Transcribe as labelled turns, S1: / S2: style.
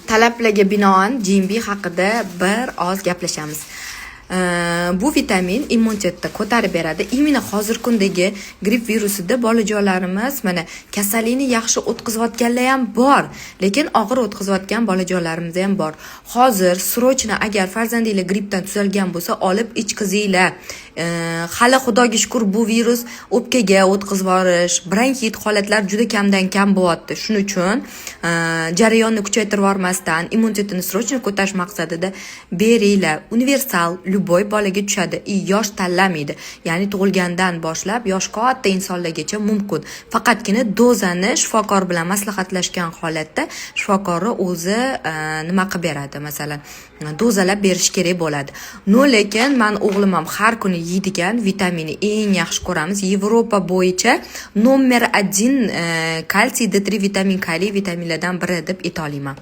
S1: Talablarga binoan GMB haqida bir oz gaplashamiz. Bu vitamin immunitetni ko'tarib beradi. Imенно hozirgi kundagi gripp virusida bolajonlarimiz mana kasallikni yaxshi o'tkazayotganlar ham bor, lekin og'ir o'tkazayotgan bolajonlarimiz ham bor. Hozir srochna agar farzandinglar grippdan tuzalgan bo'lsa, olib ichqizinglar. Hali xudoga shukr bu virus o'pkaga o'tkazib yuborish, bronxit holatlari juda kamdan kam bo'lyapti. Shuning uchun jarayonni kuchaytirib yormasdan immunitetni srochna ko'tarish maqsadida beringlar. Universal любой bolaga tushadi. Yosh tanlamaydi. Ya'ni tug'ilgandan boshlab yosh katta insonlargacha mumkin. Faqatgina dozani shifokor bilan maslahatlashgan holatda shifokori o'zi nima qilib beradi, masalan, dozalab berish kerak bo'ladi. Lekin men o'g'lim ham har kuni yeydigan vitaminni eng yaxshi ko'ramiz. Yevropa bo'yicha nomer 1 kalsiy D3 vitamin kaliy vitaminlardan biri deb ayta olaman.